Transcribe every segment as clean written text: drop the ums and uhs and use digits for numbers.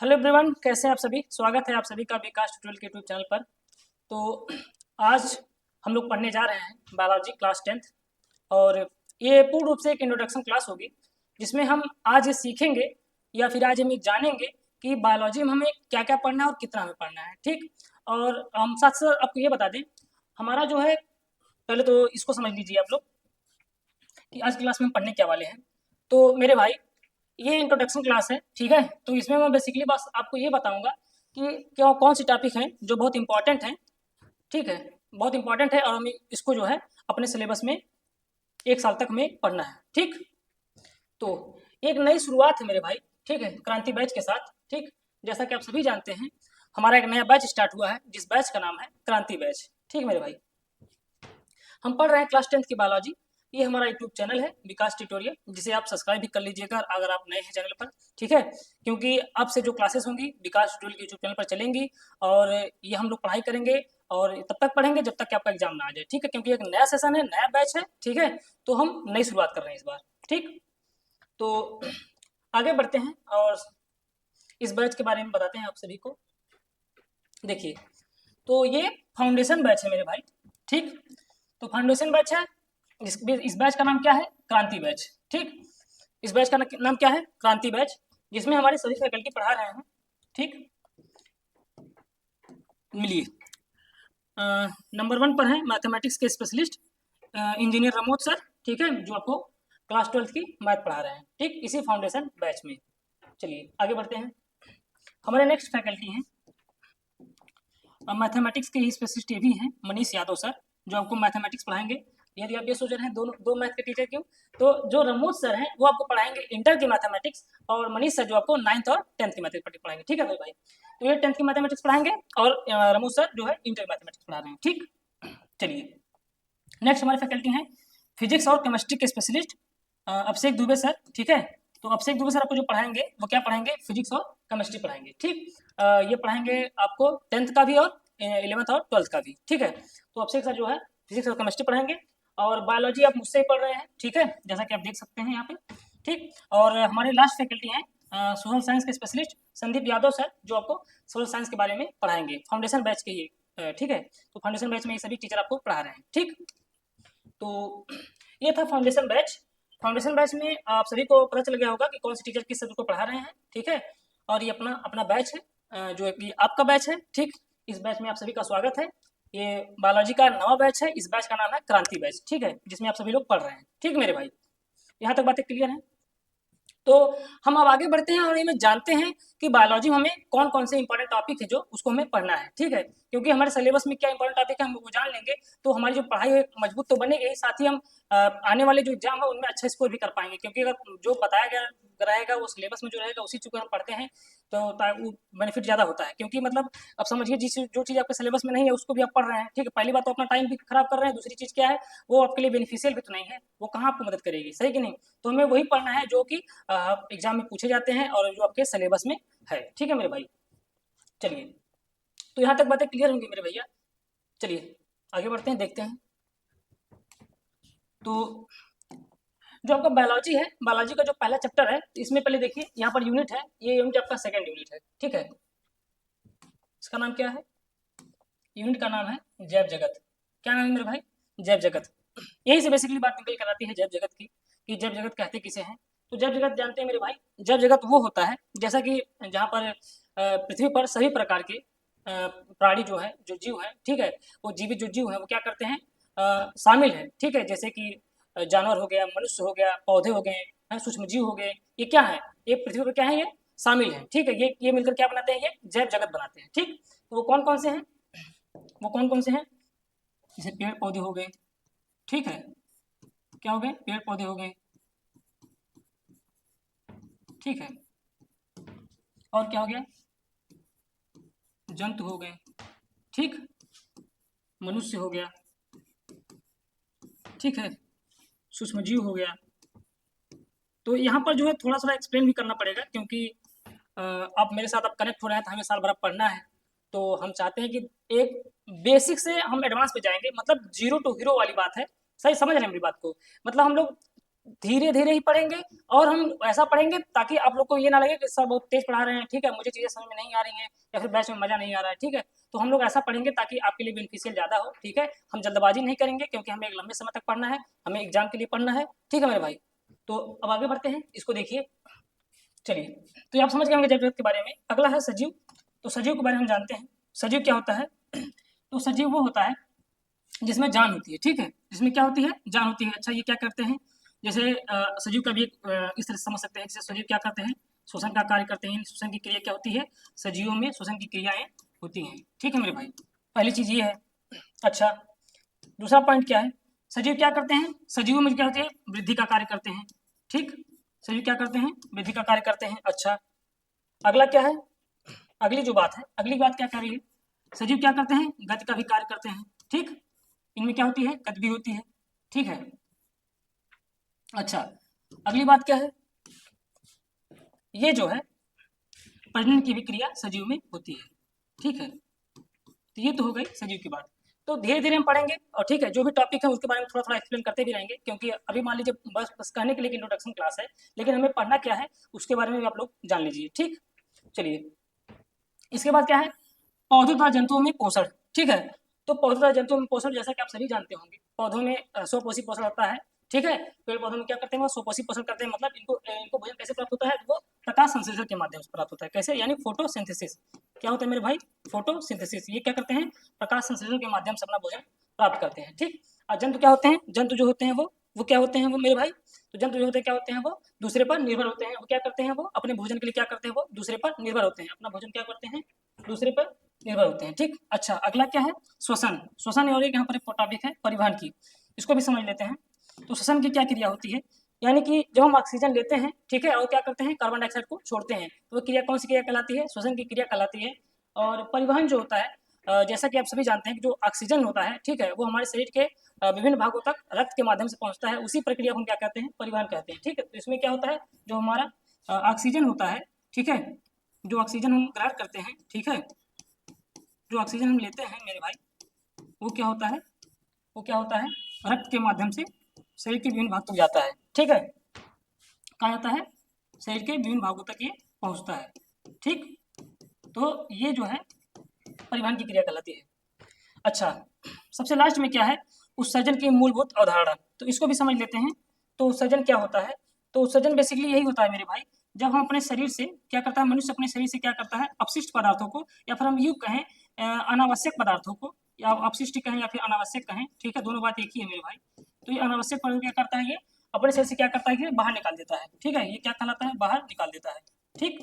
Hello everyone, कैसे हैं आप सभी। स्वागत है आप सभी का विकास ट्यूटोरियल के यूट्यूब चैनल पर। तो आज हम लोग पढ़ने जा रहे हैं बायोलॉजी क्लास 10th। और ये पूर्ण रूप से एक इंट्रोडक्शन क्लास होगी जिसमें हम आज ये सीखेंगे या फिर आज हम ये जानेंगे कि बायोलॉजी में हमें क्या क्या पढ़ना है और कितना हमें पढ़ना है। ठीक। और हम साथ साथ आपको ये बता दें, हमारा जो है, पहले तो इसको समझ लीजिए आप लोग कि आज क्लास में हम पढ़ने क्या वाले हैं। तो मेरे भाई, ये इंट्रोडक्शन क्लास है, ठीक है। तो इसमें मैं बेसिकली बस आपको ये बताऊंगा कि क्या कौन सी टॉपिक हैं जो बहुत इंपॉर्टेंट हैं। ठीक है, बहुत इंपॉर्टेंट है और हमें इसको जो है अपने सिलेबस में एक साल तक हमें पढ़ना है। ठीक। तो एक नई शुरुआत है मेरे भाई, ठीक है, क्रांति बैच के साथ। ठीक। जैसा कि आप सभी जानते हैं, हमारा एक नया बैच स्टार्ट हुआ है जिस बैच का नाम है क्रांति बैच। ठीक मेरे भाई, हम पढ़ रहे हैं क्लास 10th की बायोलॉजी। ये हमारा यूट्यूब चैनल है विकास ट्यूटोरियल, जिसे आप सब्सक्राइब भी कर लीजिएगा अगर आप नए हैं चैनल पर। ठीक है, क्योंकि अब से जो क्लासेस होंगी विकास ट्यूटोरियल के यूट्यूब चैनल पर चलेंगी और ये हम लोग पढ़ाई करेंगे और तब तक पढ़ेंगे जब तक कि आपका एग्जाम ना आ जाए। ठीक है, क्योंकि एक नया सेशन है, नया बैच है। ठीक है, तो हम नई शुरुआत कर रहे हैं इस बार। ठीक। तो आगे बढ़ते हैं और इस बैच के बारे में बताते हैं आप सभी को। देखिए, तो ये फाउंडेशन बैच है मेरे भाई। ठीक। तो फाउंडेशन बैच है। इस बैच का नाम क्या है? क्रांति बैच। ठीक। इस बैच का नाम क्या है? क्रांति बैच, जिसमें हमारे सभी फैकल्टी पढ़ा रहे हैं। ठीक। मिलिए, नंबर 1 पर है मैथमेटिक्स के स्पेशलिस्ट इंजीनियर रमोद सर। ठीक है, जो आपको क्लास 12th की मैथ पढ़ा रहे हैं। ठीक, इसी फाउंडेशन बैच में। चलिए आगे बढ़ते हैं। हमारे नेक्स्ट फैकल्टी हैं मैथमेटिक्स के ही स्पेशलिस्ट ये भी हैं मनीष यादव सर, जो आपको मैथमेटिक्स पढ़ाएंगे। यदि आप ये सोच रहे हैं दोनों दो मैथ के टीचर क्यों, तो जो रमोद सर हैं वो आपको पढ़ाएंगे इंटर की मैथमेटिक्स, और मनीष सर जो आपको 9th और 10th की मैथमेटिक्स पढ़ाएंगे। ठीक है भाई, तो ये 10th की मैथमेटिक्स पढ़ाएंगे और रमोद सर जो है इंटर मैथमेटिक्स पढ़ा रहे हैं। ठीक। चलिए, नेक्स्ट हमारे फैकल्टी हैं फिजिक्स और केमिस्ट्री के स्पेशलिस्ट अभिषेक दुबे सर। ठीक है, तो अभिषेक दुबे सर आपको जो पढ़ाएंगे वो क्या पढ़ाएंगे? फिजिक्स और केमिस्ट्री पढ़ाएंगे। ठीक। ये पढ़ाएंगे आपको 10th का भी और 11th और 12th का भी। ठीक है, तो अभिषेक सर जो है फिजिक्स और केमिस्ट्री पढ़ाएंगे और बायोलॉजी आप मुझसे ही पढ़ रहे हैं। ठीक है, जैसा कि आप देख सकते हैं यहाँ पे। ठीक। और हमारे लास्ट फैकल्टी हैं सोशल साइंस के स्पेशलिस्ट संदीप यादव सर, जो आपको सोशल साइंस के बारे में पढ़ाएंगे फाउंडेशन बैच के ही। ठीक है, तो फाउंडेशन बैच में ये सभी टीचर आपको पढ़ा रहे हैं। ठीक। तो ये था फाउंडेशन बैच। फाउंडेशन बैच में आप सभी को पता चल गया होगा कि कौन से टीचर किस सब्जेक्ट को पढ़ा रहे हैं। ठीक है, और ये अपना अपना बैच है जो कि आपका बैच है। ठीक, इस बैच में आप सभी का स्वागत है। ये बायोलॉजी का नवा बैच है। इस बैच का नाम है क्रांति बैच। ठीक है, जिसमें आप सभी लोग पढ़ रहे हैं। ठीक मेरे भाई, यहाँ तक बातें क्लियर हैं। तो हम अब आगे बढ़ते हैं और ये जानते हैं कि बायोलॉजी में हमें कौन कौन से इंपॉर्टेंट टॉपिक है जो उसको हमें पढ़ना है। ठीक है, क्योंकि हमारे सिलेबस में क्या इंपॉर्टेंट टॉपिक है हम वो जान लेंगे तो हमारी जो पढ़ाई है मजबूत तो बनेगी ही, साथ ही हम आने वाले जो एग्जाम है उनमें अच्छा स्कोर भी कर पाएंगे। क्योंकि अगर जो बताया गया रहेगा वो सिलेबस में जो रहेगा उसी चीज को हम पढ़ते हैं तो वो बेनिफिट ज़्यादा होता है। क्योंकि मतलब अब समझिए, जो चीज़ आपके सिलेबस में नहीं है उसको भी आप पढ़ रहे हैं। ठीक है, पहली बात तो अपना टाइम भी खराब कर रहे हैं, दूसरी चीज़ क्या है, वो आपके लिए बेनिफिशियल भी तो नहीं है, वो कहाँ आपको मदद करेगी, सही कि नहीं। तो हमें वही पढ़ना है जो कि एग्जाम में पूछे जाते हैं और जो आपके सिलेबस में है। ठीक है मेरे भाई, चलिए, तो यहाँ तक बातें क्लियर होंगी मेरे भैया। चलिए आगे बढ़ते हैं, देखते हैं। तो जो आपका बायोलॉजी है, बायोलॉजी का जो पहला चैप्टर है, इसमें पहले देखिए यहाँ पर यूनिट है, ये यूनिट आपका सेकंड यूनिट है। ठीक है, इसका नाम क्या है? यूनिट का नाम है जैव जगत। क्या नाम है मेरे भाई? जैव जगत। यही से बेसिकली बात निकल कर आती है जैव जगत की, कि जैव जगत कहते किसे हैं। तो जैव जगत जानते हैं मेरे भाई, जैव जगत वो होता है जैसा कि जहाँ पर पृथ्वी पर सभी प्रकार के प्राणी जो है, जो जीव है, ठीक है, वो जीवित जो जीव है वो क्या करते हैं, शामिल है। ठीक है, जैसे कि जानवर हो गया, मनुष्य हो गया, पौधे हो गए, सूक्ष्म जीव हो गए, ये क्या है, ये पृथ्वी पर क्या है, ये शामिल है। ठीक है, ये मिलकर क्या बनाते हैं, ये जैव जगत बनाते हैं। ठीक, तो वो कौन कौन से हैं? वो कौन कौन से हैं? जैसे पेड़ पौधे हो गए। ठीक है, क्या हो गए? पेड़ पौधे हो गए। ठीक है, और क्या हो गया? जंतु हो गए। ठीक, मनुष्य हो गया। ठीक है, सूक्ष्म जीव हो गया। तो यहाँ पर जो है थोड़ा सा एक्सप्लेन भी करना पड़ेगा, क्योंकि आप मेरे साथ अब कनेक्ट हो रहे हैं तो हमें साल भर अब पढ़ना है। तो हम चाहते हैं कि एक बेसिक से हम एडवांस पे जाएंगे, मतलब जीरो टू हीरो वाली बात है। सही समझ रहे हैं मेरी बात को? मतलब हम लोग धीरे धीरे ही पढ़ेंगे, और हम ऐसा पढ़ेंगे ताकि आप लोग को ये ना लगे कि सर बहुत तेज पढ़ा रहे हैं, ठीक है, मुझे चीज़ें समझ में नहीं आ रही हैं या फिर बैच में मजा नहीं आ रहा है, ठीक है। तो हम लोग ऐसा पढ़ेंगे ताकि आपके लिए बेनिफिशियल ज़्यादा हो, ठीक है। हम जल्दबाजी नहीं करेंगे क्योंकि हमें एक लंबे समय तक पढ़ना है, हमें एग्जाम के लिए पढ़ना है, ठीक है मेरे भाई। तो अब आगे बढ़ते हैं, इसको देखिए। चलिए, तो ये आप समझ गए होंगे जैव जगत के बारे में। अगला है सजीव। तो सजीव के बारे में हम जानते हैं। सजीव क्या होता है? तो सजीव वो होता है जिसमें जान होती है, ठीक है, जिसमें क्या होती है? जान होती है। अच्छा, ये क्या करते हैं? जैसे सजीव का भी इस तरह से समझ सकते हैं, जैसे सजीव क्या करते हैं? शोषण का कार्य करते हैं। शोषण की क्रिया क्या होती है? सजीवों में शोषण की क्रियाएं होती हैं, ठीक है मेरे भाई। पहली चीज ये है। अच्छा, दूसरा पॉइंट क्या है? सजीव क्या करते हैं? सजीवों में क्या होती है? वृद्धि का कार्य करते हैं, ठीक। सजीव क्या करते हैं? वृद्धि का कार्य करते हैं। अच्छा, अगला क्या है? अगली जो बात है, अगली बात क्या कह रही है? सजीव क्या करते हैं? गति का भी कार्य करते हैं, ठीक। इनमें क्या होती है? गति भी होती है, ठीक है। अच्छा, अगली बात क्या है? ये जो है प्रजनन की भी क्रिया सजीव में होती है, ठीक है। तो ये तो हो गई सजीव की बात। तो धीरे धीरे हम पढ़ेंगे, और ठीक है, जो भी टॉपिक है उसके बारे में थोड़ा थोड़ा एक्सप्लेन करते भी रहेंगे, क्योंकि अभी मान लीजिए बस बस कहने के लिए इंट्रोडक्शन क्लास है, लेकिन हमें पढ़ना क्या है उसके बारे में भी आप लोग जान लीजिए, ठीक। चलिए, इसके बाद क्या है? पौधों तथा जंतुओं में पोषण, ठीक है। तो पौधों तथा जंतुओं में पोषण, जैसा कि आप सभी जानते होंगे, पौधों में स्वपोषी पोषण होता है, ठीक है। पेड़ पौधों में क्या करते हैं? वो स्वपोषी पोषण करते हैं, मतलब इनको इनको भोजन कैसे प्राप्त होता है? वो प्रकाश संश्लेषण के माध्यम से प्राप्त होता है। कैसे? यानी फोटोसिंथेसिस। क्या होता है मेरे भाई? फोटोसिंथेसिस। ये क्या करते हैं? प्रकाश संश्लेषण के माध्यम से अपना भोजन प्राप्त करते हैं, ठीक। और जंतु क्या होते हैं? जंतु जो होते हैं वो क्या होते हैं वो मेरे भाई? तो जंतु जो होते हैं क्या होते हैं? वो दूसरे पर निर्भर होते हैं। वो क्या करते हैं? वो अपने भोजन के लिए क्या करते हैं? वो दूसरे पर निर्भर होते हैं। अपना भोजन क्या करते हैं? दूसरे पर निर्भर होते हैं, ठीक। अच्छा, अगला क्या है? श्वसन। श्वसन और एक यहाँ पर एक टॉपिक है परिवहन की, इसको भी समझ लेते हैं। तो श्वसन की क्या क्रिया होती है? यानी कि जब हम ऑक्सीजन लेते हैं, ठीक है, और क्या करते हैं? कार्बन डाइऑक्साइड को छोड़ते हैं, तो वो क्रिया कौन सी क्रिया कहलाती है? श्वसन की क्रिया कहलाती है। और परिवहन जो होता है, जैसा कि आप सभी जानते हैं कि जो ऑक्सीजन होता है, ठीक है, वो हमारे शरीर के विभिन्न भागों तक रक्त के माध्यम से पहुंचता है। उसी प्रक्रिया को हम क्या कहते हैं? परिवहन कहते हैं, ठीक है। तो इसमें क्या होता है? जो हमारा ऑक्सीजन होता है, ठीक है, जो ऑक्सीजन हम ग्रहण करते हैं, ठीक है, जो ऑक्सीजन हम लेते हैं मेरे भाई, वो क्या होता है? वो क्या होता है? रक्त के माध्यम से शरीर के विभिन्न भाग तक जाता है, ठीक है। कहा जाता है? शरीर के विभिन्न भागों तक ये पहुंचता है, ठीक। तो ये जो है परिवहन की क्रिया कहलाती है। अच्छा, सबसे लास्ट में क्या है? उत्सर्जन की मूलभूत अवधारणा। तो इसको भी समझ लेते हैं। तो उत्सर्जन क्या होता है? तो उत्सर्जन बेसिकली यही होता है मेरे भाई, जब हम अपने शरीर से क्या करता है? मनुष्य अपने शरीर से क्या करता है? अपशिष्ट पदार्थों को, या फिर हम यूँ कहें अनावश्यक पदार्थों को, या अपशिष्ट कहें या फिर अनावश्यक कहें, ठीक है, दोनों बात एक ही है मेरे भाई। तो ये अनावश्यक पदार्थ क्या करता है? ये अपने शरीर से क्या करता है कि बाहर निकाल देता है, ठीक है। ये क्या कहलाता है? बाहर निकाल देता है, ठीक,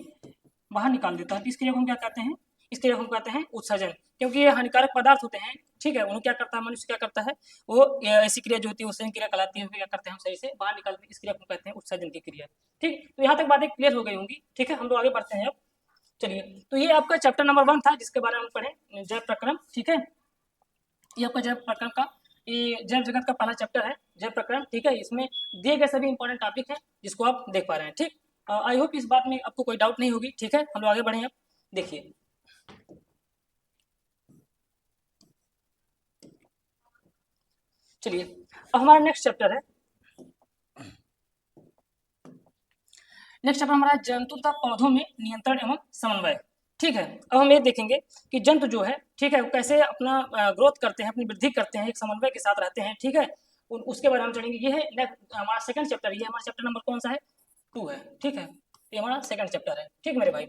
बाहर निकाल देता है। तो इस क्रिया को हम क्या कहते हैं? इस क्रिया को हम कहते हैं उत्सर्जन, क्योंकि ये हानिकारक पदार्थ होते हैं, ठीक है। उन्हें क्या करता है? मनुष्य क्या करता है? वो ऐसी क्रिया जो होती है उत्सर्जन क्रिया कहलाती है, क्या करते हैं? हम शरीर से बाहर निकालते हैं। इस क्रिया को कहते हैं उत्सर्जन की क्रिया, ठीक। तो यहाँ तक बातें क्लियर हो गई होंगी, ठीक है। हम लोग आगे बढ़ते हैं अब। चलिए, तो ये आपका चैप्टर नंबर 1 था, जिसके बारे में हम पढ़े जैव प्रक्रम, ठीक है। ये आपका जैव प्रक्रम का, ये जैव जगत का पहला चैप्टर है, जैव प्रक्रम, ठीक है। इसमें दिए गए सभी इंपॉर्टेंट टॉपिक हैं जिसको आप देख पा रहे हैं, ठीक। आई होप इस बात में आपको कोई डाउट नहीं होगी, ठीक है। हम लोग आगे बढ़े अब। देखिए, चलिए, अब हमारा नेक्स्ट चैप्टर है। नेक्स्ट चैप्टर हमारा जंतु तथा पौधों में नियंत्रण एवं समन्वय, ठीक है। अब हम ये देखेंगे कि जंतु जो है, ठीक है, वो कैसे अपना ग्रोथ करते हैं, अपनी वृद्धि करते हैं, एक समन्वय के साथ रहते हैं, ठीक है। उसके बारे में हम जानेंगे। ये है हमारा सेकंड चैप्टर। ये हमारा चैप्टर नंबर कौन सा है? 2 है, ठीक है। ये हमारा सेकंड चैप्टर है, ठीक मेरे भाई।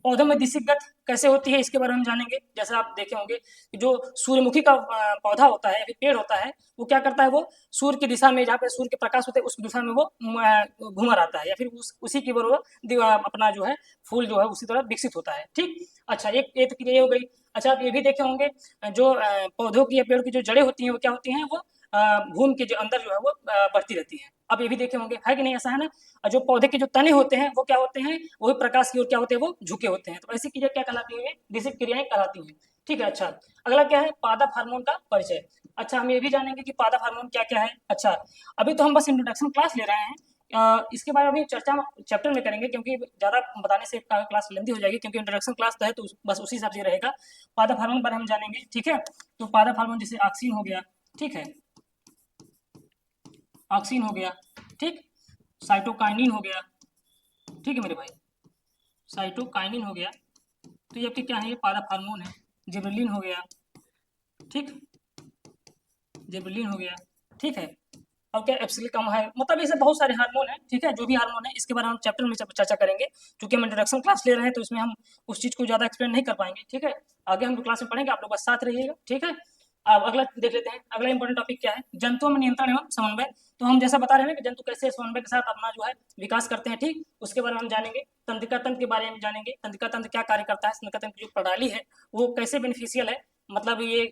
पौधों में दिशिगत कैसे होती है इसके बारे में हम जानेंगे। जैसे आप देखे होंगे कि जो सूर्यमुखी का पौधा होता है या फिर पेड़ होता है, वो क्या करता है? वो सूर्य की दिशा में, जहाँ पे सूर्य के प्रकाश होते हैं उस दिशा में वो घूमा रहता है, या फिर उसी की ओर वो अपना जो है फूल जो है उसी तरह विकसित होता है, ठीक। अच्छा, एक तो क्रिया हो गई। अच्छा, आप ये भी देखे होंगे जो पौधों की या पेड़ की जो जड़ें होती हैं वो क्या होती हैं? वो भूमि के जो अंदर जो है वो बढ़ती रहती है। आप ये भी देखे होंगे, है कि नहीं? ऐसा है ना। और जो पौधे के जो तने होते हैं वो क्या होते हैं? वही प्रकाश की ओर क्या होते हैं? वो झुके होते हैं। तो ऐसी क्रिया क्या कहलाती है? दिशिक क्रियाएं कहलाती हैं, ठीक है। अच्छा, अगला क्या है? पादप हार्मोन का परिचय। अच्छा, हम ये भी जानेंगे कि पादप हार्मोन क्या क्या है। अच्छा, अभी तो हम बस इंट्रोडक्शन क्लास ले रहे हैं, इसके बारे में अभी चर्चा चैप्टर में करेंगे, क्योंकि ज़्यादा बताने से क्लास लेंदी हो जाएगी, क्योंकि इंट्रोडक्शन क्लास तो है, तो बस उसी हिसाब से रहेगा। पादप हार्मोन पर हम जानेंगे, ठीक है। तो पादप हार्मोन जैसे ऑक्सीन हो गया, ठीक है, ऑक्सीन हो गया, ठीक। साइटोकाइनिन हो गया, ठीक है मेरे भाई, साइटोकाइनिन हो गया, तो ये आपके क्या है, ये पादप हार्मोन है। जिबरेलिन हो गया, ठीक, जिबरेलिन हो गया, ठीक है। और क्या एब्सिलिकम है, मतलब ऐसे बहुत सारे हार्मोन हैं, ठीक है। जो भी हार्मोन है इसके बारे में हम चैप्टर में चर्चा करेंगे, क्योंकि हम इंट्रोडक्शन क्लास ले रहे हैं तो इसमें हम उस चीज़ को ज़्यादा एक्सप्लेन नहीं कर पाएंगे, ठीक है। आगे हम क्लास में पढ़ेंगे, आप लोग बस साथ रहिएगा, ठीक है। अब अगला देख लेते हैं, अगला इंपॉर्टेंट टॉपिक क्या है, जंतुओं में नियंत्रण एवं समन्वय। तो हम जैसा बता रहे हैं कि जंतु कैसे समन्वय के साथ अपना जो है विकास करते हैं, ठीक, उसके बारे में हम जानेंगे। तंत्रिका तंत्र के बारे में जानेंगे, तंत्रिका तंत्र क्या कार्य करता है, तंत्रिका तंत्र की जो प्रणाली है वो कैसे बेनिफिशियल है, मतलब ये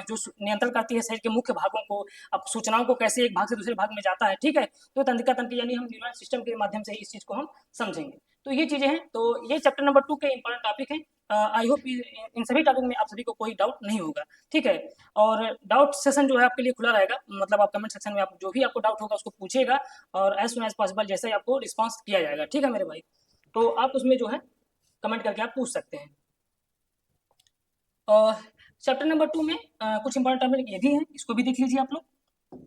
जो नियंत्रण करती है शरीर के मुख्य भागों को, अब सूचनाओं को कैसे एक भाग से दूसरे भाग में जाता है, ठीक है। तो तंत्रिका तंत्र यानी हम न्यूरल सिस्टम के माध्यम से इस चीज को हम समझेंगे। तो ये चीजें हैं, तो ये चैप्टर नंबर 2 के इंपॉर्टेंट टॉपिक हैं। आई होप इन सभी टॉपिक में आप सभी को कोई डाउट नहीं होगा, ठीक है। और डाउट सेशन जो है आपके लिए खुला रहेगा, मतलब आप कमेंट सेक्शन में आप जो भी आपको डाउट होगा उसको पूछिएगा, और एज सुन एज पॉसिबल जैसे ही आपको रिस्पॉन्स किया जाएगा, ठीक है मेरे भाई। तो आप उसमें जो है कमेंट करके आप पूछ सकते हैं। और चैप्टर नंबर 2 में कुछ इंपॉर्टेंट टॉपिक ये भी हैं, इसको भी देख लीजिए आप लोग।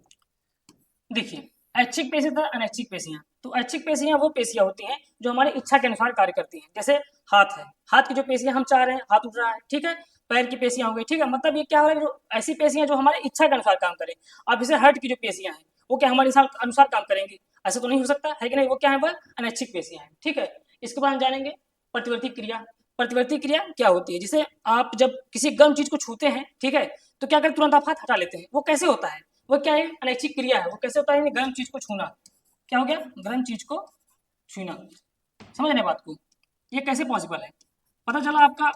देखिए, ऐच्छिक पेशी तथा अनैच्छिक पेशियां। तो ऐच्छिक पेशियां वो पेशियां होती हैं जो हमारी इच्छा के अनुसार कार्य करती हैं। जैसे हाथ है, हाथ की जो पेशियां हम चाह रहे हैं, हाथ उठ रहा है, ठीक है। पैर की पेशियां हो गई, ठीक है। मतलब ये क्या हो रहा है, जो ऐसी पेशियां जो हमारे इच्छा के अनुसार काम करें। अब जैसे हार्ट की जो पेशियां हैं वो क्या हमारे अनुसार काम करेंगी, ऐसा तो नहीं हो सकता है कि नहीं। वो क्या है, वह अनैच्छिक पेशियां हैं, ठीक है। इसके बाद हम जानेंगे प्रतिवर्ती क्रिया। प्रतिवर्ती क्रिया क्या होती है, जिसे आप जब किसी गर्म चीज को छूते हैं, ठीक है, तो क्या करें, तुरंत आप हाथ हटा लेते हैं। वो कैसे होता है, वो क्या है, अनैच्छिक क्रिया है। वो कैसे होता है, गर्म चीज को छूना, क्या हो गया, गर्म चीज को छूना। समझ रहे बात को, ये कैसे पॉसिबल है, पता चला आपका,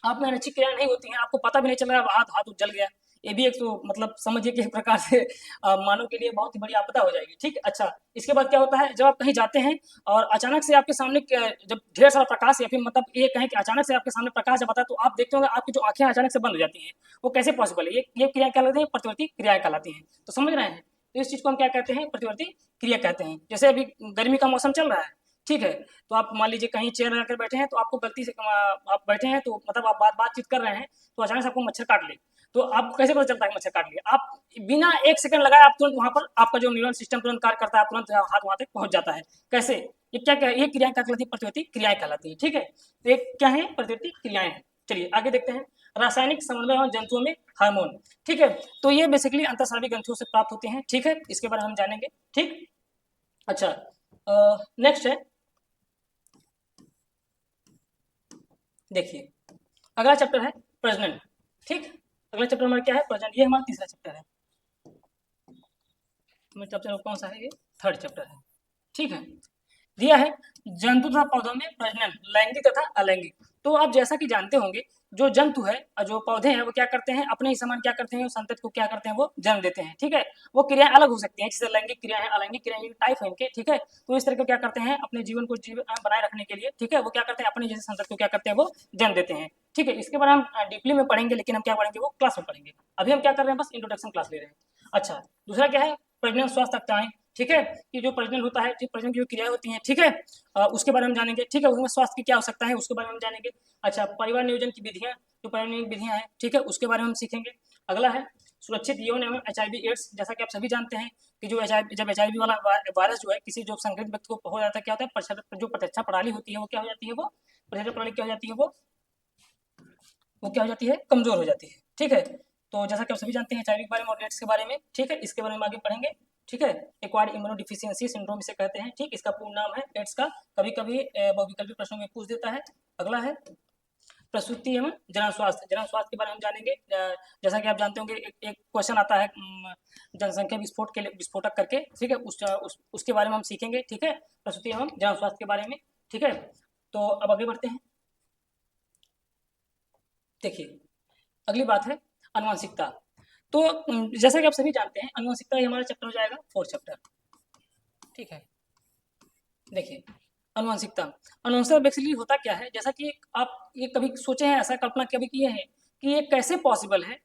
आप में अनैच्छिक क्रिया नहीं होती है, आपको पता भी नहीं चल रहा, हाथ हाथ जल गया। ये भी एक तो मतलब समझिए कि एक प्रकार से मानव के लिए बहुत ही बड़ी आपदा हो जाएगी, ठीक। अच्छा, इसके बाद क्या होता है, जब आप कहीं जाते हैं और अचानक से आपके सामने जब ढेर सारा प्रकाश, या फिर मतलब ये कहें कि अचानक से आपके सामने प्रकाश जब आता है तो आप देखते होंगे आपकी जो आंखें अचानक से बंद हो जाती हैं। वो कैसे पॉसिबल है, ये क्रिया कहलाती है, प्रतिवर्ती क्रियाएं कहलाती हैं। तो समझ रहे हैं, तो इस चीज को हम क्या कहते हैं, प्रतिवर्ती क्रिया कहते हैं। जैसे अभी गर्मी का मौसम चल रहा है, ठीक है, तो आप मान लीजिए कहीं चेयर लगाकर बैठे हैं, तो आपको गलती से आप बैठे हैं, तो मतलब आप बातचीत कर रहे हैं, तो अचानक से आपको मच्छर काट ले, तो आपको कैसे पता चलता है मच्छर काट लिया, आप बिना एक सेकंड लगाए आप तुरंत वहां पर आपका जो न्यूरल सिस्टम तुरंत कार्य करता है, तुरंत हाथ वहां तक पहुंच जाता है। कैसे, ये क्या ये क्रियाएं क्या कहलाती है, प्रतिवर्ती क्रियाएं कहलाती है, ठीक है। तो एक क्या है, प्रतिवर्ती क्रियाएं हैं। चलिए आगे देखते हैं, रासायनिक समन्वय और जंतुओं में हार्मोन, ठीक है। तो ये बेसिकली अंतःस्रावी ग्रंथियों से प्राप्त होते हैं, ठीक है। इसके बारे में हम जानेंगे, ठीक। अच्छा, नेक्स्ट है, देखिए अगला चैप्टर है प्रजनन, ठीक। अगला चैप्टर हमारा क्या है, प्रजनन, ये हमारा तीसरा चैप्टर है। चैप्टर कौन सा है, ये थर्ड चैप्टर है, ठीक है। दिया है जंतु तथा पौधों में प्रजनन, लैंगिक तथा अलैंगिक। तो आप जैसा कि जानते होंगे, जो जंतु है और जो पौधे हैं वो क्या करते हैं, अपने ही समान क्या करते हैं, संतति को क्या करते हैं, वो जन्म देते हैं, ठीक है। वो क्रियाएं अलग हो सकती हैं, जैसे लैंगिक क्रिया है, अलैंगिक क्रिया है, टाइप है इनके, ठीक है। तो इस तरह के क्या करते हैं, अपने जीवन को बनाए रखने के लिए, ठीक है, वो क्या करते हैं, अपने जैसे संतति को क्या करते हैं, वो जन्म देते हैं, ठीक है। इसके बारे में हम डीपली में पढ़ेंगे, लेकिन हम क्या पढ़ेंगे, वो क्लास में पढ़ेंगे। अभी हम क्या कर रहे हैं, बस इंट्रोडक्शन क्लास ले रहे हैं। अच्छा, दूसरा क्या है, प्रजनन स्वास्थ्य तकताएं, ठीक है। कि जो प्रजनन होता है, ठीक, प्रजनन की जो क्रियाएं होती हैं, ठीक है, उसके बारे में जानेंगे, ठीक है। उसमें स्वास्थ्य की क्या आवश्यकता है उसके बारे में जानेंगे। अच्छा, परिवार नियोजन की विधियां, जो परिवार विधियां हैं, ठीक है, उसके बारे में हम सीखेंगे। अगला है सुरक्षित यौन एवं HIV एड्स। जैसा कि आप सभी जानते हैं कि जो जब HIV वाला वायरस जो है किसी जो संक्रमित व्यक्ति को हो जाता है, क्या होता है, जो प्रतिरक्षा प्रणाली होती है वो क्या हो जाती है, वो प्रतिरक्षा प्रणाली क्या हो जाती है, वो क्या हो जाती है, कमजोर हो जाती है, ठीक है। तो जैसा कि आप सभी जानते हैं HIV के बारे में और एड्स के बारे में, ठीक है, इसके बारे में आगे पढ़ेंगे, ठीक है। एक्वायर्ड इम्यूनोडिफिशियंसी सिंड्रोम इसे कहते हैं, ठीक। इसका पूर्ण नाम है एड्स का, कभी कभी बहुविकल्पी प्रश्नों में पूछ देता है। अगला है प्रसूति एवं जनन स्वास्थ्य। जनन स्वास्थ्य के बारे में हम जानेंगे। जैसा कि आप जानते होंगे, एक क्वेश्चन आता है जनसंख्या विस्फोट के लिए, विस्फोटक करके, ठीक है, उसके बारे में हम सीखेंगे, ठीक है, प्रसूति एवं जनन स्वास्थ्य के बारे में, ठीक है। तो अब आगे बढ़ते हैं। देखिए अगली बात है अनुवांशिकता। तो जैसा कि आप सभी जानते हैं, अनुवांशिकता हमारा चैप्टर हो जाएगा फोर्थ चैप्टर, ठीक है। देखिए अनुवांशिकता, अनुवांशिकता बेसिकली होता क्या है, जैसा कि आप ये कभी सोचे हैं, ऐसा कल्पना कभी किए हैं कि ये कैसे पॉसिबल है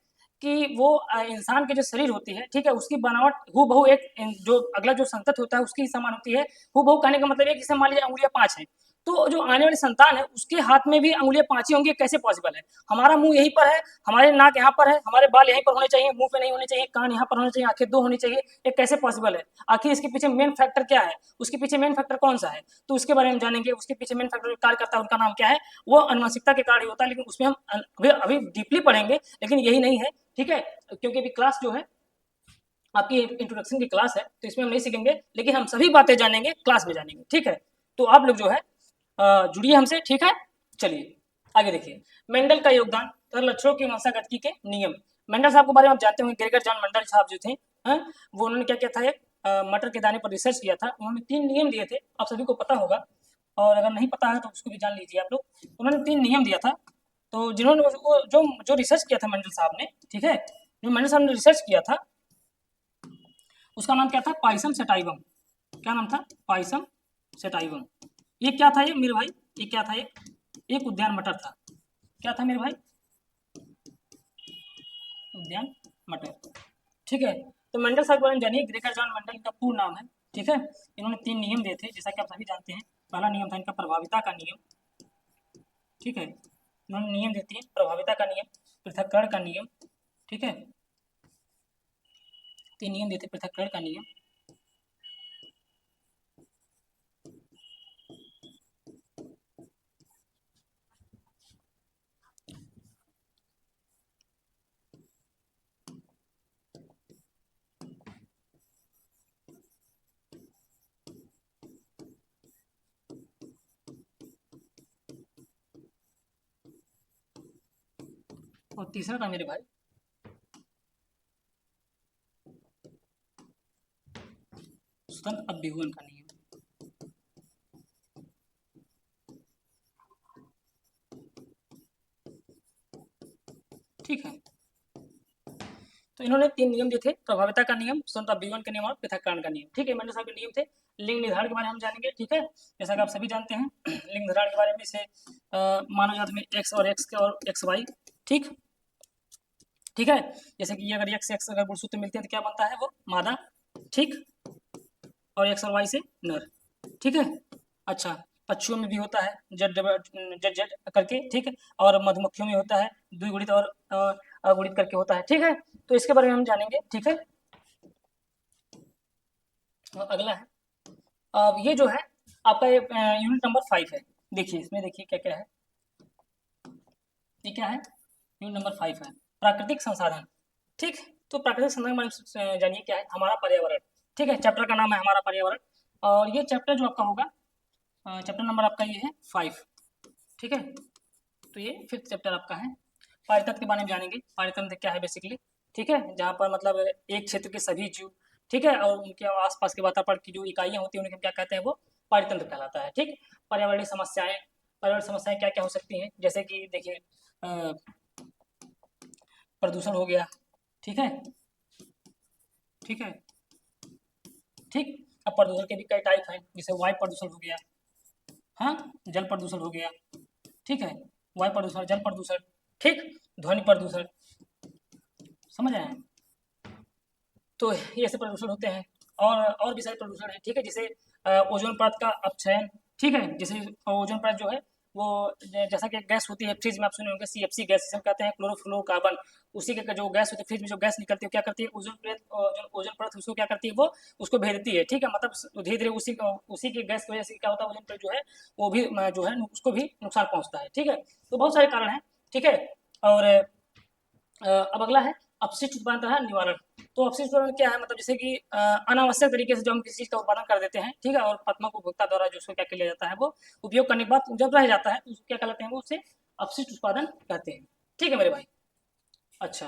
कि वो इंसान के जो शरीर होती है, ठीक है, उसकी बनावट हूबहू एक जो अगला जो संतत होता है उसकी ही समान होती है, हूबहू कहने का मतलब है कि मान लीजिए अंगुलियां 5 हैं, तो जो आने वाली संतान है उसके हाथ में भी अंगुलियां 5 ही होंगी, कैसे पॉसिबल है? हमारा मुंह यहीं पर है, हमारे नाक यहाँ पर है, हमारे बाल यहीं पर होने चाहिए, मुंह पे नहीं होने चाहिए, कान यहाँ पर होने चाहिए, आंखें 2 होनी चाहिए, ये कैसे पॉसिबल है? आखिर इसके पीछे मेन फैक्टर क्या है? उसके पीछे मेन फैक्टर कौन सा है? तो उसके बारे में जानेंगे। उसके पीछे मेन फैक्टर कार्य करता है, उनका नाम क्या है? वो अनुवांशिकता के कारण ही होता है, लेकिन उसमें हम अभी डीपली पढ़ेंगे, लेकिन यही नहीं है, ठीक है? क्योंकि अभी क्लास जो है आपकी इंट्रोडक्शन की क्लास है, तो इसमें हम नहीं सीखेंगे, लेकिन हम सभी बातें जानेंगे, क्लास में जानेंगे, ठीक है? तो आप लोग जो है जुड़िए हमसे, ठीक है? चलिए आगे देखिए, मेंडल का योगदान तथा लक्षणों की वंशागतिकी के नियम। मेंडल साहब के बारे में आप जानते होंगे, ग्रेगर जॉन मेंडल साहब जो थे, वो उन्होंने क्या किया था, एक मटर के दाने पर रिसर्च किया था। उन्होंने 3 नियम दिए थे, आप सभी को पता होगा, और अगर नहीं पता है तो उसको भी जान लीजिए आप लोग। उन्होंने 3 नियम दिया था, तो जिन्होंने जो रिसर्च किया था मेंडल साहब ने, ठीक है, जो मेंडल साहब ने रिसर्च किया था उसका नाम क्या था? Pisum sativum. क्या नाम था? Pisum sativum. ये क्या था ये मेरे भाई? ये क्या था? ये एक उद्यान मटर था। क्या था मेरे भाई? उद्यान मटर, ठीक है? तो मेंडल साहब के बारे में जानिए। ग्रेगर जॉन मेंडल का पूर्ण नाम है, ठीक है? इन्होंने 3 नियम दिए थे, जैसा कि आप सभी जानते हैं। पहला नियम था इनका प्रभाविता का नियम, ठीक है? इन्होंने नियम देती है प्रभाविता का नियम, पृथक्करण का नियम, ठीक है? 3 नियम देते, पृथक्करण का नियम, और तीसरा था मेरे भाई स्वतंत्र अभ्युगम का नियम। ठीक है, तो इन्होंने 3 नियम दिए थे, प्रभाविता का नियम, स्वतंत्र अभ्युगम का नियम और पृथक्करण का नियम, ठीक है? मेंडल साहब के नियम थे। लिंग निर्धारण के बारे में हम जानेंगे, ठीक है? जैसा कि आप सभी जानते हैं लिंग निर्धारण के बारे में, से मानव जाति में एक्स और एक्स और एक्स वाई, ठीक, ठीक है? जैसे कि अगर एक्स एक्स अगर गुणसूत्र मिलते हैं तो क्या बनता है? वो मादा, ठीक, और एक्स और वाई से नर, ठीक है? अच्छा, पक्षियों में भी होता है जड जड जड करके, ठीक है? और मधुमक्खियों में होता है द्विगुणित और अगुणित करके होता है, ठीक है? तो इसके बारे में हम जानेंगे, ठीक है? और अगला है, अब ये जो है आपका ये यूनिट नंबर 5 है। देखिए इसमें, देखिए क्या क्या है, ये क्या है? यूनिट नंबर 5 है, प्राकृतिक संसाधन, ठीक? तो प्राकृतिक संसाधन के बारे में जानिए क्या है? हमारा पर्यावरण, ठीक है? चैप्टर का नाम है हमारा पर्यावरण, और ये चैप्टर जो आपका होगा, चैप्टर नंबर आपका ये है 5, ठीक है? तो ये 5th चैप्टर आपका है। पारितंत्र के बारे में जानेंगे, पारितंत्र क्या है बेसिकली, ठीक है? जहाँ पर मतलब एक क्षेत्र के सभी जीव, ठीक है, और उनके आसपास के वातावरण की जो इकाइयाँ होती हैं उन्हें क्या कहते हैं? वो पारितंत्र कहलाता है, ठीक? पर्यावरणीय समस्याएं, पर्यावरण समस्याएं क्या क्या हो सकती हैं? जैसे कि देखिए प्रदूषण हो गया, ठीक है, ठीक है, ठीक। अब प्रदूषण के भी कई टाइप हैं, जैसे वायु प्रदूषण हो गया, हाँ, जल प्रदूषण हो गया, ठीक है? वायु प्रदूषण, जल प्रदूषण, ठीक, ध्वनि प्रदूषण, समझ आए? तो ये ऐसे प्रदूषण होते हैं, और भी सारे प्रदूषण हैं, ठीक है? जैसे ओजोन परत का अपक्षयन, ठीक है? जैसे ओजोन परत जो है वो जैसा कि गैस होती है फ्रिज में, आप सुने होंगे CFC गैस, जिसे हम कहते हैं क्लोरोफ्लोरोकार्बन। उसी के जो गैस होती है फ्रिज में, जो गैस निकलती है क्या करती है? ओजोन परत उसको क्या करती है? वो उसको भेजती है, ठीक है? मतलब धीरे धीरे उसी की गैस की वजह से क्या होता है? ओजोन परत जो है वो भी जो है उसको भी नुकसान पहुंचता है, ठीक है? तो बहुत सारे कारण हैं, ठीक है? और अब अगला है अपशिष्ट उत्पादन तथा निवारण। तो अपशिष्ट उत्पादन क्या है? मतलब जैसे कि अनावश्यक तरीके से जो हम किसी चीज का उत्पादन कर देते हैं, ठीक है, और प्रथमक उपभोक्ता द्वारा जो उसको क्या किया जाता है? वो उपयोग करने के बाद जब रह जाता है तो उसको क्या कहलाते हैं? वो उसे अपशिष्ट उत्पादन कहते हैं, ठीक है मेरे भाई? अच्छा,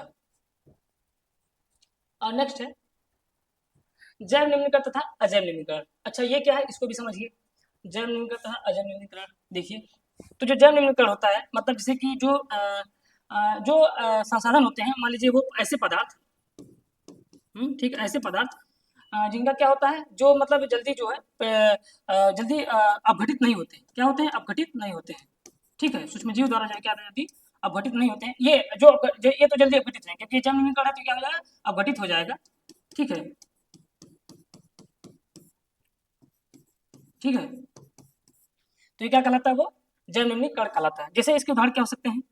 और नेक्स्ट है जैव निम्नीकरण तथा अजैव निम्नीकरण। अच्छा, ये क्या है? इसको भी समझिए। जैव निम्नीकरण तथा अजैव निम्नीकरण, देखिए, तो जो जैव निम्नीकरण होता है, मतलब जैसे कि जो संसाधन होते हैं, मान लीजिए वो ऐसे पदार्थ, ठीक, ऐसे पदार्थ जिनका क्या होता है? जो मतलब जल्दी जो है जल्दी अपघटित नहीं होते। क्या होते हैं? अपघटित नहीं होते हैं, ठीक है? सूक्ष्म जीव द्वारा जो है क्या जल्दी अपघटित नहीं होते हैं। ये तो जल्दी अपघटित नहीं, क्योंकि जब निम्नीकरण है तो क्या हो जाएगा? अपघटित हो जाएगा, ठीक है, ठीक है? तो ये क्या कहलाता है, वो जैव निम्नीकरण कहलाता है। जैसे इसके उदाहरण क्या हो सकते हैं,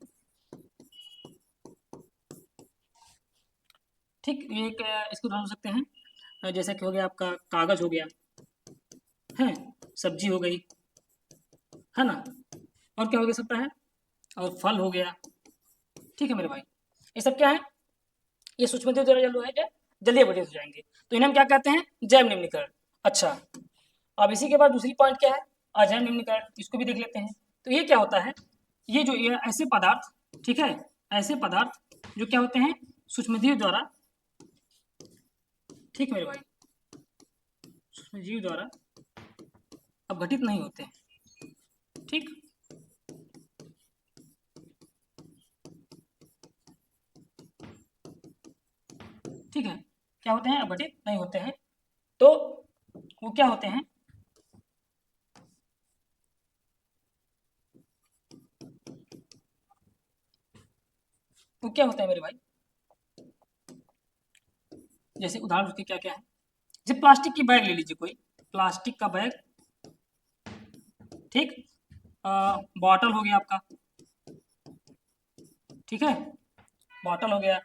ठीक, ये इसके उदाहरण हो सकते हैं जैसे कि हो गया आपका कागज हो गया है, सब्जी हो गई है ना, और क्या हो गया सकता है, और फल हो गया, ठीक है मेरे भाई। ये सब क्या है, ये सूक्ष्मजीव द्वारा जो है जल्दी अपघटित हो जाएंगे, तो इन्हें हम क्या कहते हैं, जैव निम्नीकरण। अच्छा, अब इसी के बाद दूसरी पॉइंट क्या है, अजैव निम्नीकरण, इसको भी देख लेते हैं। तो ये क्या होता है, ये जो ये ऐसे पदार्थ, ठीक है, ऐसे पदार्थ जो क्या होते हैं, सूक्ष्मजीव द्वारा, ठीक मेरे भाई, सूक्ष्मजीव द्वारा अपघटित नहीं होते हैं, ठीक। ठीक है, क्या होते हैं, अपघटित नहीं होते हैं, तो वो क्या होते हैं, वो क्या होता है मेरे भाई, जैसे उदाहरण उसके क्या क्या है, जैसे प्लास्टिक की बैग ले लीजिए, कोई प्लास्टिक का बैग, ठीक, बॉटल हो गया आपका, ठीक है, बॉटल हो गया,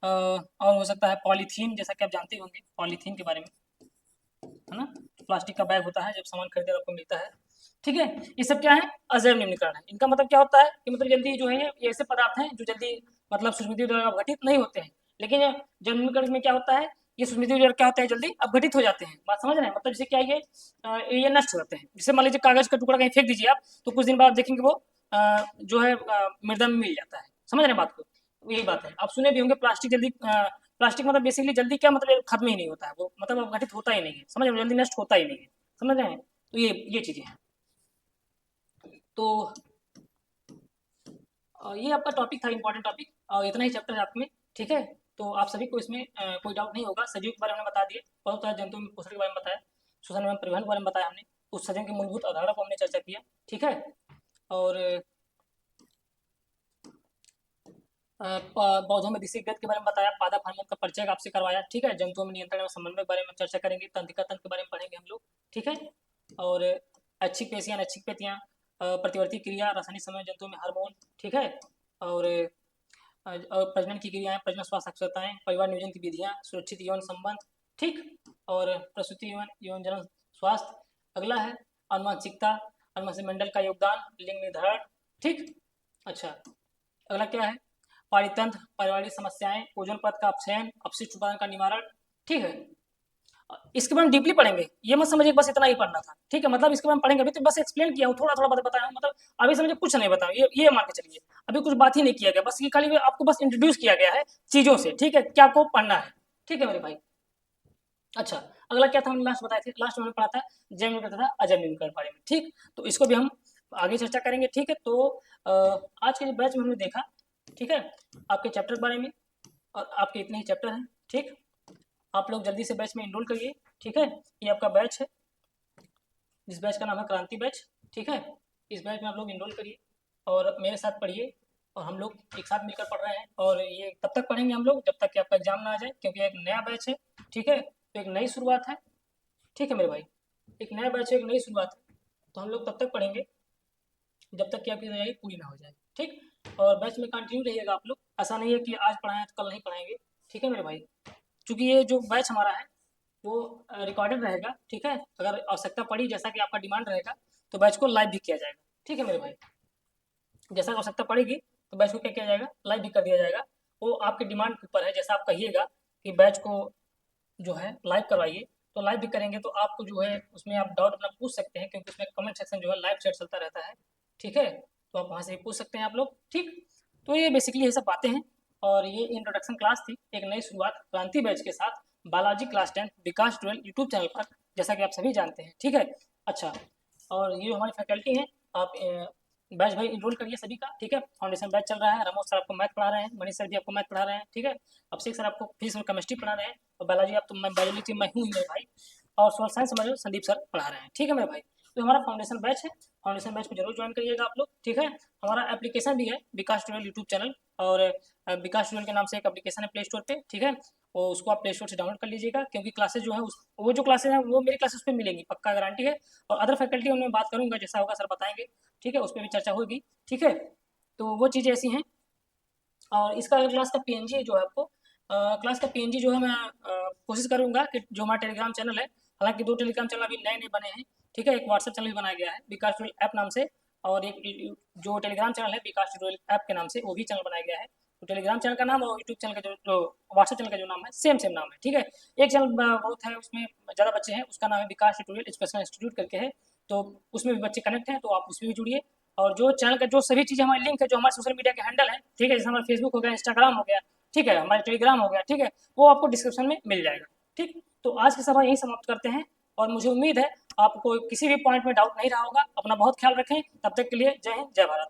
और हो सकता है पॉलीथीन, जैसा कि आप जानते होंगे पॉलीथीन के बारे में, है ना, प्लास्टिक का बैग होता है जब सामान खरीदने आपको मिलता है, ठीक है। ये सब क्या है, अजैव निम्नीकरण है। इनका मतलब क्या होता है कि मतलब जल्दी जो है ये ऐसे पदार्थ हैं जो जल्दी मतलब सूक्ष्मजीव द्वारा अपघटित नहीं होते हैं, लेकिन जैव निम्नीकरण में क्या होता है, ये सूक्ष्मजीव द्वारा क्या होता है, जल्दी अपघटित हो जाते हैं। बात समझ रहे हैं, मतलब जैसे क्या ये नष्ट हो जाते हैं। जैसे मान लीजिए कागज का टुकड़ा कहीं फेंक दीजिए आप, तो कुछ दिन बाद देखेंगे वो जो है मृदा में मिल जाता है। समझ रहे हैं बात को, यही बात है। आप सुने भी होंगे प्लास्टिक जल्दी प्लास्टिक मतलब बेसिकली जल्दी क्या मतलब खत्म ही नहीं होता है, वो मतलब अपघटित होता ही नहीं है, समझ रहे हैं, जल्दी नष्ट होता ही नहीं है, समझ रहे हैं। तो ये चीजें हैं। तो ये आपका टॉपिक था, इंपॉर्टेंट टॉपिक, और इतना ही चैप्टर है आप में, ठीक है। तो आप सभी को इसमें कोई डाउट नहीं होगा। सजीव के बारे में हमने बता दिए, बहुत सारे जंतु पोषण के बारे में बताया, श्वसन एवं परिवहन के बारे में बताया हमने, उत्सर्जन की मूलभूत अवधारणा को हमने चर्चा किया, ठीक है। और पौधों में दिशा गति के बारे में बताया, पादप हार्मोन का परिचय आपसे करवाया, ठीक है। जंतुओं में नियंत्रण एवं समन्वय के बारे में चर्चा करेंगे, तंत्रिका तंत्र के बारे में पढ़ेंगे हम लोग, ठीक है। और ऐच्छिक पेशियां, अनैच्छिक पेशियां, प्रतिवर्ती क्रिया, रासायनिक समय जंतुओं में हार्मोन, ठीक है। और प्रजनन की क्रियाएं, प्रजनन स्वास्थ्य अक्षरताएं, परिवार नियोजन की विधियां, सुरक्षित यौन संबंध, ठीक। और प्रसूति यौन यौन जनन स्वास्थ्य। अगला है अनुवांशिकता, अनुवांशिक मंडल का योगदान, लिंग निर्धारण, ठीक। अच्छा, अगला क्या है, पारितंत्र, पारिवारिक समस्याएं, ओजोन परत का अपक्षयन, अपशिष्ट उत्पादन का निवारण, ठीक है। इसके बारे में डीपली पढ़ेंगे, ये मत समझिए बस इतना ही पढ़ना था, ठीक है। मतलब इसके बारे में पढ़ेंगे, अभी तो बस एक्सप्लेन किया हूँ, थोड़ा थोड़ा बात बताया हूँ, मतलब अभी समझे कुछ नहीं बताया, ये मान के चलिए, अभी कुछ बात ही नहीं किया गया, बस ये खाली आपको बस इंट्रोड्यूस किया गया है चीजों से, ठीक है, क्या आपको पढ़ना है, ठीक है मेरे भाई। अच्छा, अगला क्या था, हमने लास्ट बताए थे, लास्ट में हमने पढ़ा था जैव निम्नीकरण तथा अजैव निम्नीकरण के बारे में, ठीक। तो इसको भी हम आगे चर्चा करेंगे, ठीक है। तो आज के बैच में हमने देखा, ठीक है, आपके चैप्टर के बारे में, और आपके इतने ही चैप्टर हैं, ठीक। आप लोग जल्दी से बैच में इनरोल करिए, ठीक है। ये आपका बैच है, इस बैच का नाम है क्रांति बैच, ठीक है। इस बैच में आप लोग इनरोल करिए और मेरे साथ पढ़िए, और हम लोग एक साथ मिलकर पढ़ रहे हैं, और ये तब तक पढ़ेंगे हम लोग जब तक कि आपका एग्जाम ना आ जाए, क्योंकि एक नया बैच है, ठीक है। तो एक नई शुरुआत है, ठीक है मेरे भाई, एक नया बैच है, एक नई शुरुआत है, तो हम लोग तब तक पढ़ेंगे जब तक कि आपकी तैयारी पूरी ना हो जाए, ठीक। और बैच में कंटिन्यू रहिएगा आप लोग, ऐसा नहीं है कि आज पढ़ाएं तो कल नहीं पढ़ाएंगे, ठीक है मेरे भाई। क्योंकि ये जो बैच हमारा है वो रिकॉर्डेड रहेगा, ठीक है। अगर आवश्यकता पड़ी, जैसा कि आपका डिमांड रहेगा, तो बैच को लाइव भी किया जाएगा, ठीक है मेरे भाई। जैसा आवश्यकता पड़ेगी तो बैच को क्या किया जाएगा, लाइव भी कर दिया जाएगा। वो आपके डिमांड के ऊपर है, जैसा आप कहिएगा कि बैच को जो है लाइव करवाइए, तो लाइव भी करेंगे। तो आपको जो है उसमें आप डाउट अपना पूछ सकते हैं, क्योंकि उसमें कमेंट सेक्शन जो है लाइव चैट चलता रहता है, ठीक है। तो आप वहाँ से पूछ सकते हैं आप लोग, ठीक। तो ये बेसिकली ये सब बातें हैं, और ये इंट्रोडक्शन क्लास थी, एक नई शुरुआत क्रांति बैच के साथ, बालाजी क्लास 10 विकास 12 यूट्यूब चैनल पर, जैसा कि आप सभी जानते हैं, ठीक है। अच्छा, और ये हमारी फैकल्टी है, आप बैच भाई इनरोल करिए सभी का, ठीक है। फाउंडेशन बैच चल रहा है, रमोज सर आपको मैथ पढ़ा रहे हैं, मनीष सर भी आपको मैथ पढ़ा रहे हैं, ठीक है। अभिषेक सर आपको फिजिक्स और केमिस्ट्री पढ़ा रहे हैं, और बालाजी आप तो मैं बायोलॉजी मैं हूँ ही मेरे भाई, और सोशल साइंस हमारे संदीप सर पढ़ा रहे हैं, ठीक है मेरे भाई। तो हमारा फाउंडेशन बैच है, फाउंडेशन बैच को जरूर ज्वाइन करिएगा आप लोग, ठीक है। हमारा एप्लीकेशन भी है विकास ट्यूटोरियल यूट्यूब चैनल, और विकास ट्यूटोरियल के नाम से एक एप्लीकेशन है प्ले स्टोर पे, ठीक है। वो उसको आप प्ले स्टोर से डाउनलोड कर लीजिएगा, क्योंकि क्लासेस जो है वो जो क्लासेस हैं वो मेरी क्लासेस पे मिलेंगी, पक्का गारंटी है। और अदर फैकल्टी उनमें बात करूँगा, जैसा होगा सर बताएंगे, ठीक है, उस पर भी चर्चा होगी, ठीक है। तो वो चीज़ें ऐसी हैं। और इसका क्लास का पीएनजी जो है आपको क्लास का पीएनजी जो है मैं कोशिश करूंगा कि जो हमारा टेलीग्राम चैनल है, हालांकि 2 टेलीग्राम चैनल अभी नए नए बने हैं, ठीक है। एक व्हाट्सएप चैनल भी बनाया गया है विकास ट्यूटोरियल ऐप नाम से, और एक जो टेलीग्राम चैनल है विकास ट्यूटोरियल ऐप के नाम से, वो भी चैनल बनाया गया है। तो टेलीग्राम चैनल का नाम और यूट्यूब चैनल का जो व्हाट्सएप चैनल का जो नाम है, सेम सेम नाम है, ठीक है। एक चैनल बहुत है, उसमें ज़्यादा बच्चे हैं, उसका नाम है विकास ट्यूटोरियल स्पेशल इंस्टीट्यूट करके है, तो उसमें भी बच्चे कनेक्ट हैं, तो आप उसमें भी जुड़िए। और जो चैनल का जो सभी चीज़ें हमारे लिंक है, जो हमारे सोशल मीडिया के हैंडल है, ठीक है, जैसे हमारा फेसबुक हो गया, इंस्टाग्राम हो गया, ठीक है, हमारे टेलीग्राम हो गया, ठीक है, वो आपको डिस्क्रिप्शन में मिल जाएगा, ठीक। तो आज की सभा यहीं समाप्त करते हैं, और मुझे उम्मीद है आपको किसी भी पॉइंट में डाउट नहीं रहा होगा। अपना बहुत ख्याल रखें, तब तक के लिए जय हिंद, जय भारत।